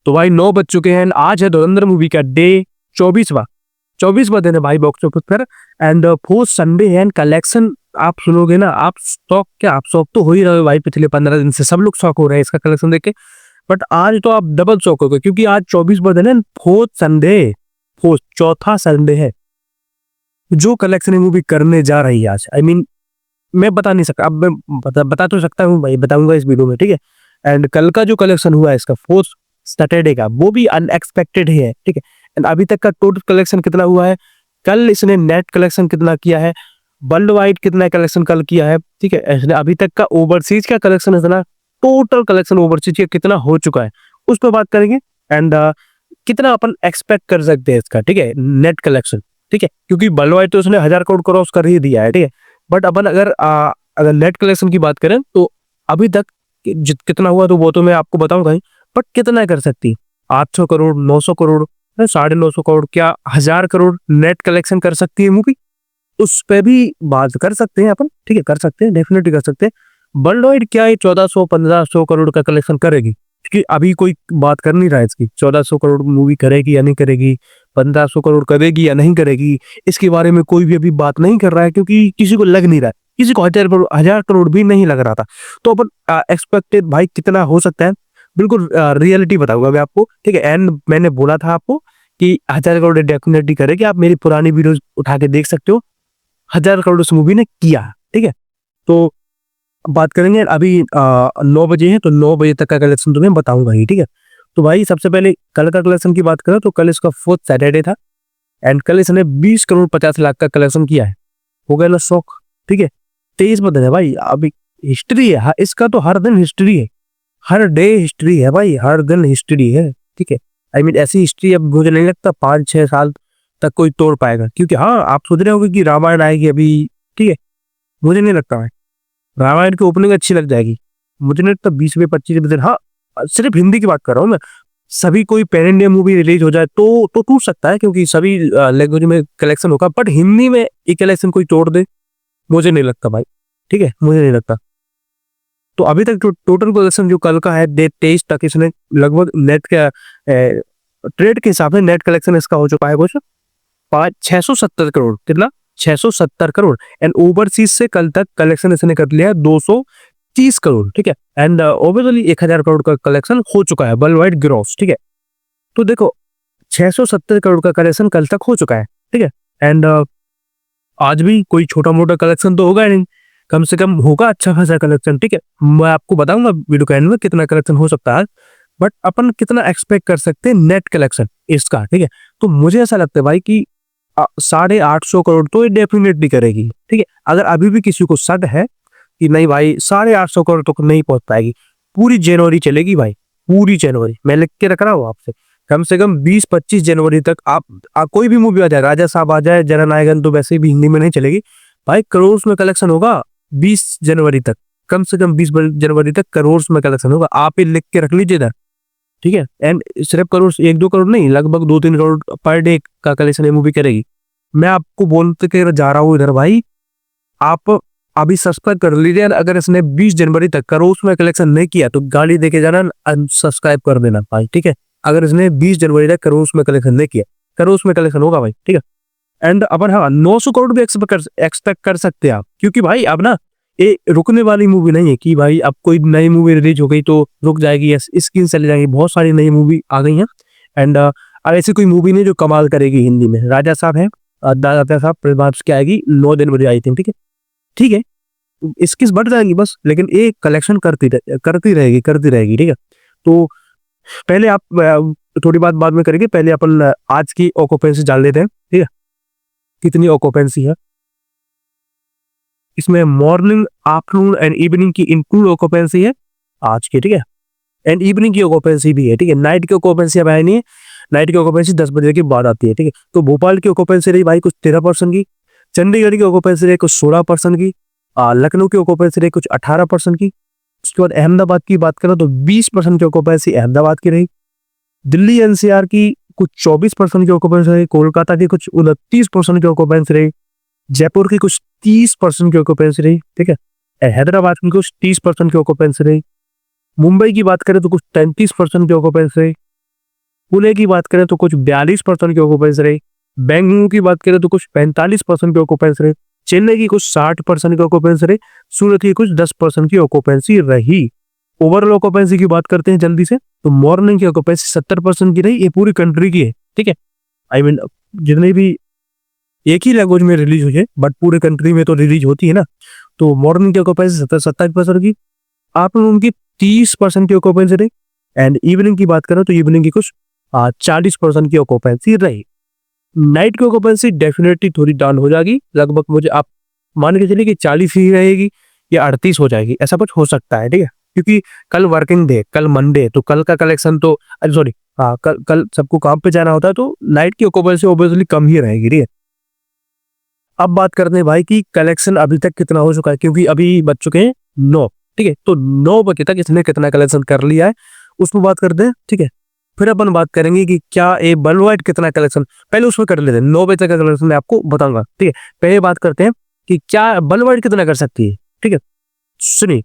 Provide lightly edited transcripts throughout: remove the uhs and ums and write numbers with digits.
तो भाई 9 बज चुके हैं। आज है धुरंधर मूवी का डे 24वां दिन है भाई बॉक्स ऑफिस पर। एंड फोर्थ संडे है। कलेक्शन आप सुनोगे ना, आप शौक तो हो ही रहे हो भाई। पिछले 15 दिन से सब लोग शौक हो रहे हैं इसका कलेक्शन देख के, बट आज तो आप डबल शौक हो गए क्योंकि आज 24वां दिन है। फोर्थ चौथा संडे है जो कलेक्शन मूवी करने जा रही है आज। मैं बता नहीं सकता, अब मैं बता तो सकता हूँ भाई, बताऊंगा इस वीडियो में, ठीक है। एंड कल का जो कलेक्शन हुआ है इसका फोर्थ सैटरडे का, वो भी अनएक्सपेक्टेड ही है, ठीक है। एंड अभी तक का टोटल कलेक्शन कितना हुआ है, कल इसने नेट कलेक्शन कितना किया है, वर्ल्ड वाइड कितना कलेक्शन कल किया है, ठीक है। इसने अभी तक का ओवरसीज का कलेक्शन इतना, टोटल कलेक्शन ओवरसीज का कितना हो चुका है उस पर बात करेंगे। एंड कितना अपन एक्सपेक्ट कर सकते हैं इसका, ठीक है, नेट कलेक्शन, ठीक है। क्योंकि वर्ल्ड वाइड तो उसने 1000 करोड़ क्रॉस कर ही दिया है, ठीक है। बट अपन अगर नेट कलेक्शन की बात करें तो अभी तक कितना हुआ तो वो तो मैं आपको बताऊंगा ही, बट कितना कर सकती, 800 करोड़, 900 करोड़, 950 करोड़, क्या 1000 करोड़ नेट कलेक्शन कर सकती है मूवी, उस पे भी बात कर सकते हैं अपन, ठीक है, कर सकते हैं, डेफिनेटली कर सकते हैं। वर्ल्ड वाइड क्या है 1400-1500 करोड़ का कलेक्शन करेगी, क्योंकि अभी कोई बात कर नहीं रहा है इसकी 1400 करोड़ मूवी करेगी या नहीं करेगी, 1500 करोड़ करेगी या नहीं करेगी, इसके बारे में कोई भी अभी बात नहीं कर रहा है, क्योंकि किसी को लग नहीं रहा है, किसी को 1000 करोड़ भी नहीं लग रहा था। तो अपन एक्सपेक्टेड भाई कितना हो सकता है, बिल्कुल रियलिटी बताऊंगा मैं आपको, ठीक है। एंड मैंने बोला था आपको कि 1000 करोड़ डेफिनेटली करेगी, आप मेरी पुरानी वीडियोस उठा के देख सकते हो, 1000 करोड़ उस मूवी ने किया, ठीक है। तो बात करेंगे अभी 9 बजे है तो 9 बजे तक का कलेक्शन तुम्हें बताऊंगा ही, ठीक है। तो भाई सबसे पहले कल का कलेक्शन की बात करें तो कल इसका फोर्थ सैटरडे था एंड कल इसने 20 करोड़ 50 लाख का कलेक्शन किया है। हो गया ना शौक, ठीक है। 23 बदल है भाई, अभी हिस्ट्री है इसका, तो हर दिन हिस्ट्री है, हर डे हिस्ट्री है भाई, हर दिन हिस्ट्री है, ठीक है। ऐसी हिस्ट्री अब मुझे नहीं लगता 5-6 साल तक कोई तोड़ पाएगा, क्योंकि हाँ आप सोच रहे होगे कि रामायण आएगी अभी, ठीक है, मुझे नहीं लगता भाई रामायण की ओपनिंग अच्छी लग जाएगी, मुझे नहीं लगता 20-25 दिन, हाँ सिर्फ हिंदी की बात कर रहा हूँ मैं। सभी कोई पैन इंडिया मूवी रिलीज हो जाए तो टूट सकता है, क्योंकि सभी लैंग्वेज में कलेक्शन होगा, बट हिंदी में एक कलेक्शन कोई तोड़ दे मुझे नहीं लगता भाई, ठीक है, मुझे नहीं लगता। तो अभी तक टोटल कलेक्शन जो कल का है डेट 23 तक, इसने लगभग नेट का ट्रेड के हिसाब से नेट कलेक्शन इसका हो चुका है कुछ 670 करोड़, कितना 670 करोड़। एंड ओवरसीज से कल तक कलेक्शन इसने कर लिया है 230 करोड़, ठीक है। एंड ओवरऑली 1000 करोड़ का कलेक्शन हो चुका है वर्ल्ड वाइड ग्रॉस, ठीक है। तो देखो 670 करोड़ का कलेक्शन कल तक हो चुका है, ठीक है। एंड आज भी कोई छोटा मोटा कलेक्शन तो होगा नहीं, कम से कम होगा अच्छा खासा कलेक्शन, ठीक है। मैं आपको बताऊंगा वीडियो के एंड में कितना कलेक्शन हो सकता है, बट अपन कितना एक्सपेक्ट कर सकते हैं नेट कलेक्शन इसका, ठीक है। तो मुझे ऐसा लगता है भाई कि 850 करोड़ तो ये डेफिनेटली करेगी, ठीक है। अगर अभी भी किसी को शक है कि नहीं भाई 850 करोड़ तक नहीं पहुंच पाएगी, पूरी जनवरी चलेगी भाई, पूरी जनवरी मैं लिख के रख रहा हूँ आपसे, कम से कम 20-25 जनवरी तक आप कोई भी मूवी आ जाए, राजा साहब आ जाए, जननायकन तो वैसे भी हिंदी में नहीं चलेगी भाई, करोड़ में कलेक्शन होगा 20 जनवरी तक, कम से कम 20 जनवरी तक करोड़ में कलेक्शन होगा, आप ही लिख के रख लीजिए इधर, ठीक है। एंड सिर्फ करोड़ 1-2 करोड़ नहीं, लगभग 2-3 करोड़ पर डे का कलेक्शन ये मूवी करेगी। मैं आपको बोलते के जा रहा हूँ इधर भाई, आप अभी सब्सक्राइब कर लीजिए, अगर इसने 20 जनवरी तक करोड़ में कलेक्शन नहीं किया तो गाली देके जाना, अनसब्सक्राइब कर देना भाई, ठीक है। अगर इसने 20 जनवरी तक करोड़ में कलेक्शन नहीं किया, करोड़ में कलेक्शन होगा भाई, ठीक है। एंड अपन हाँ 900 करोड़ भी एक्सपेक्ट कर सकते हैं आप, क्योंकि भाई अब ना ये रुकने वाली मूवी नहीं है कि भाई अब कोई नई मूवी रिलीज हो गई तो रुक जाएगी या स्क्रीन चली जाएगी, बहुत सारी नई मूवी आ गई हैं। एंड ऐसी कोई मूवी नहीं जो कमाल करेगी हिंदी में, राजा साहब है, दादा साहब प्रभास की आएगी 9 जनवरी आई थी, ठीक है, ठीक है, इसकी बढ़ जाएगी बस, लेकिन ये कलेक्शन करती रहेगी, ठीक है। तो पहले आप थोड़ी बात बाद में करेंगे, पहले अपन आज की ऑक्यूपेंसी जान लेते हैं, ठीक है, कितनी ऑक्यूपेंसी है इसमें। मॉर्निंग, आफ्टरनून एंड इवनिंग की इंक्लूड ऑक्यूपेंसी है आज की, ठीक है। एंड इवनिंग की ऑक्यूपेंसी भी है, ठीक है। नाइट की ऑक्यूपेंसी अब है नहीं है, नाइट की ऑक्यूपेंसी 10 बजे के बाद आती है, ठीक है। तो भोपाल की ऑक्यूपेंसी रही भाई कुछ 13% की, चंडीगढ़ की ऑक्यूपेंसी रही कुछ 16% की, लखनऊ की ऑक्यूपेंसी रही कुछ 18% की। उसके बाद अहमदाबाद की बात करें तो 20% की ऑक्यूपेंसी अहमदाबाद की रही, दिल्ली एनसीआर की कुछ 24% की ऑक्यूपेंसी रही, कोलकाता की कुछ 29% की ऑक्यूपेंसी रही, जयपुर की कुछ 30% की ऑक्यूपेंसी रही, ठीक है। हैदराबाद की कुछ 30% की ऑक्यूपेंसी रही, मुंबई की बात करें तो कुछ 33% की ऑक्यूपेंसी रही, पुणे की बात करें तो कुछ 42% की ऑक्यूपेंसी रही, बेंगलुरु की बात करें तो कुछ 45% की ऑक्यूपेंसी रही, चेन्नई की कुछ 60% की ऑक्यूपेंसी रही, सूरत की कुछ 10% की ऑक्यूपेंसी रही। ओवरऑल ऑक्यूपेंसी की बात करते हैं जल्दी से, तो मॉर्निंग की ऑक्यूपेंसी 70% की रही, ये पूरी कंट्री की है, ठीक है। आई मीन जितने भी एक ही लैंग्वेज में रिलीज हुई है बट पूरे कंट्री में तो रिलीज होती है ना, तो मॉर्निंग की ऑक्यूपेंसी 27% की, आफ्टरनून की 30% की ऑक्यूपेंसी रही, एंड इवनिंग की बात करें तो इवनिंग की कुछ 40% की ऑक्यूपेंसी रही। नाइट की ऑक्यूपेंसी डेफिनेटली थोड़ी डाउन हो जाएगी, लगभग मुझे आप मान के चलिए कि 40 ही रहेगी या 38 हो जाएगी, ऐसा कुछ हो सकता है, ठीक है। क्योंकि कल वर्किंग डे, कल मंडे, तो कल का कलेक्शन तो सॉरी, हाँ कल कल सबको काम पे जाना होता है, तो नाइट की ऑक्यूपेंसी ऑब्वियसली कम ही रहेगी, ठीक है। अब बात करते हैं भाई कि कलेक्शन अभी तक कितना हो चुका है, क्योंकि अभी बज चुके हैं 9, ठीक है। तो 9 बजे तक इसने कितना कलेक्शन कर लिया है उसमें बात करते हैं, ठीक है। फिर अपन बात करेंगे कि क्या ये वर्ल्ड वाइड कितना कलेक्शन, पहले उसमें कर लेते हैं 9 बजे तक का कलेक्शन मैं आपको बताऊंगा, ठीक है। पहले बात करते हैं कि क्या वर्ल्ड वाइड कितना कर सकती है, ठीक है। सुनिए,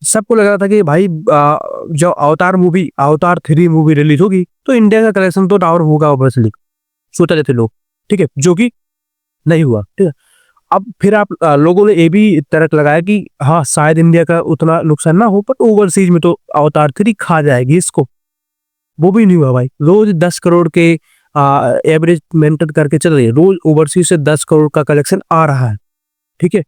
सबको लग रहा था कि भाई जो अवतार 3 मूवी रिलीज होगी तो इंडिया का कलेक्शन तो टावर होगा ऑब्वियसली, सोचा जाते लोग, ठीक है, जो कि नहीं हुआ, ठीक है। अब फिर आप लोगों ने ये भी तर्क लगाया कि हाँ शायद इंडिया का उतना नुकसान ना हो, पर ओवरसीज में तो अवतार 3 खा जाएगी इसको, वो भी नहीं हुआ भाई। रोज 10 करोड़ के एवरेज मेंटेन करके चल रही है, रोज ओवरसीज से 10 करोड़ का कलेक्शन आ रहा है, ठीक है।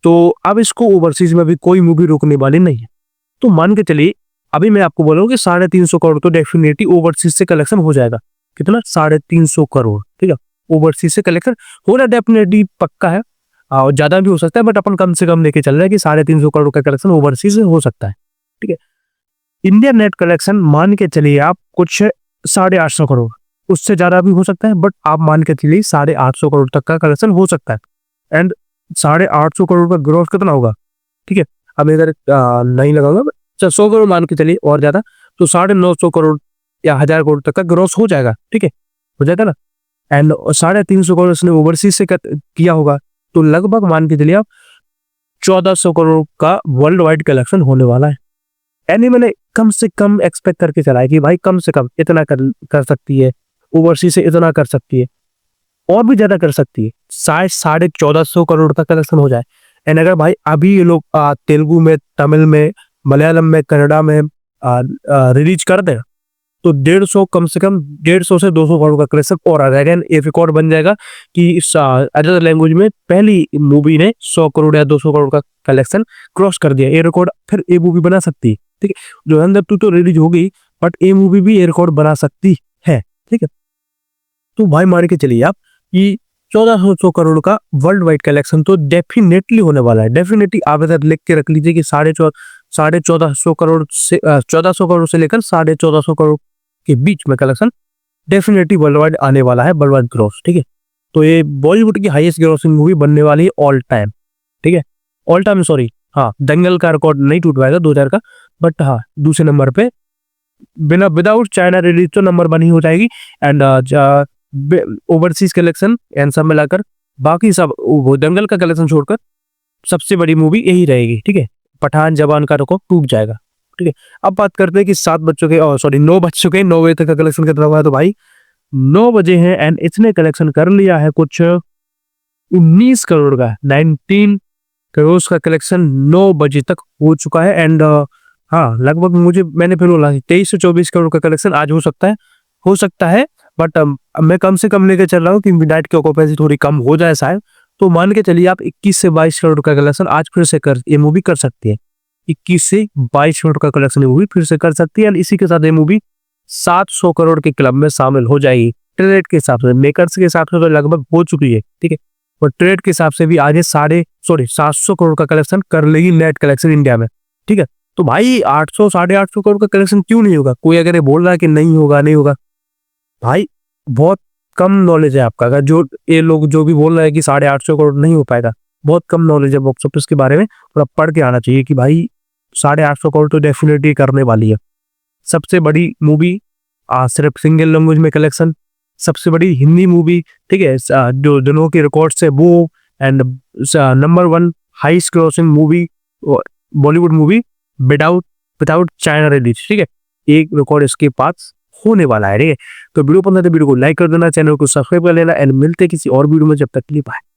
तो अब इसको ओवरसीज में भी कोई मूवी रोकने वाली नहीं है, तो मान के चलिए अभी मैं आपको बोल रहा हूँ कि 350 करोड़ तो डेफिनेटली ओवरसीज से कलेक्शन हो जाएगा। कितना? 350 करोड़, ठीक है। ओवरसीज से कलेक्शन होना डेफिनेटली पक्का है, और ज्यादा भी हो सकता है, बट अपन कम से कम लेके चल रहे हैं कि 350 करोड़ का कलेक्शन ओवरसीज से हो सकता है, ठीक है। इंडियन नेट कलेक्शन मान के चलिए आप कुछ 850 करोड़, उससे ज्यादा भी हो सकता है, बट आप मान के चलिए 850 करोड़ तक का कलेक्शन हो सकता है। एंड 850 करोड़ का ग्रोथ कितना होगा, ठीक है। अब इधर नहीं लगाऊंगा, 100 करोड़ मान के चलिए और ज्यादा, तो 950 करोड़ या 1000 करोड़ तक का ग्रोथ हो जाएगा, ठीक है, हो जाएगा ना। एंड 350 करोड़ इसने ओवरसीज से किया होगा, तो लगभग मान के चलिए आप 1400 करोड़ का वर्ल्ड वाइड कलेक्शन होने वाला है। यानी मैंने कम से कम एक्सपेक्ट करके चला है कि भाई कम से कम इतना कर सकती है, ओवरसीज से इतना कर सकती है, और भी ज्यादा कर सकती है, शायद 1450 करोड़ का कलेक्शन हो जाए। एंड अगर भाई अभी ये लोग तेलुगु में, तमिल में, मलयालम में, कन्नड़ा में रिलीज कर दे, तो 150, कम से कम 150 से 200 करोड़ का कलेक्शन और आ जाएगा। ये रिकॉर्ड बन जाएगा कि इस अदर लैंग्वेज में पहली मूवी ने 100 करोड़ या 200 करोड़ का कलेक्शन क्रॉस कर दिया। ये रिकॉर्ड फिर ये मूवी बना सकती है, ठीक है। जो अंदर तो रिलीज हो गई, बट ये मूवी भी ये रिकॉर्ड बना सकती है, ठीक है। तो भाई मान के चलिए आप कि 1400 करोड़ का वर्ल्ड वाइड कलेक्शन तो डेफिनेटली होने वाला है। डेफिनेटली आप इधर लिख के रख लीजिए कि 1450 करोड़ से 1400 करोड़ से लेकर 1450 करोड़ के बीच में कलेक्शन डेफिनेटली वर्ल्ड वाइड आने वाला है, वर्ल्ड वाइड ग्रॉस, ठीक है। तो ये बॉलीवुड की हाईएस्ट ग्रॉसिंग मूवी बनने वाली है ऑल टाइम, ठीक है। ऑल टाइम सॉरी, हाँ दंगल का रिकॉर्ड नहीं टूट पाएगा 2000 का, बट हाँ दूसरे नंबर पे बिना विदाउट चाइना रिलीज तो नंबर 1 ही हो जाएगी। एंड ओवरसीज कलेक्शन एंड सब मिलाकर बाकी सब वो दंगल का कलेक्शन छोड़कर सबसे बड़ी मूवी यही रहेगी, ठीक है। पठान जवान का रिकॉर्ड टूट जाएगा, ठीक है। अब बात करते हैं कि 7 बज चुके, सॉरी 9 बज चुके, 9 बजे तक का कलेक्शन कितना हुआ है, तो भाई 9 बजे हैं एंड इसने कलेक्शन कर लिया है कुछ 19 करोड़ का, 19 करोड़ का कलेक्शन 9 बजे तक हो चुका है। एंड हाँ लगभग मैंने फिर बोला 23 से 24 करोड़ का कलेक्शन आज हो सकता है, बट मैं कम से कम लेके चल रहा हूँ कि मिडनाइट की ऑक्यूपेंसी थोड़ी कम हो जाए शायद, तो मान के चलिए आप 21 से 22 करोड़ का कलेक्शन आज फिर से ये मूवी कर सकती है। 21 से 22 करोड़ का कलेक्शन ये मूवी फिर से कर सकती है, एंड इसी के साथ ये मूवी 700 करोड़ के क्लब में शामिल हो जाएगी। ट्रेड के हिसाब से, मेकर्स के हिसाब से तो लगभग हो चुकी है, ठीक है, और ट्रेड के हिसाब से भी आगे 700 करोड़ का कलेक्शन कर लेगी नेट कलेक्शन इंडिया में, ठीक है। तो भाई 800 850 करोड़ का कलेक्शन क्यों नहीं होगा? कोई अगर ये बोल रहा है कि नहीं होगा, भाई बहुत कम नॉलेज है आपका। अगर जो ये लोग जो भी बोल रहे हैं कि 850 करोड़ नहीं हो पाएगा, बहुत कम नॉलेज है बॉक्स ऑफिस के बारे में, थोड़ा पढ़ के आना चाहिए कि भाई 850 करोड़ तो डेफिनेटली करने वाली है। सबसे बड़ी मूवी, सिर्फ सिंगल लैंग्वेज में कलेक्शन, सबसे बड़ी हिंदी मूवी, ठीक है, जो दोनों के रिकॉर्ड से वो, and number 1 highest grossing movie Bollywood movie without China release, ठीक है। एक रिकॉर्ड इसके पास होने वाला है, ठीक है? तो वीडियो पसंद है तो वीडियो को लाइक कर देना, चैनल को सब्सक्राइब कर लेना एंड मिलते हैं किसी और वीडियो में, जब तक के लिए बाय।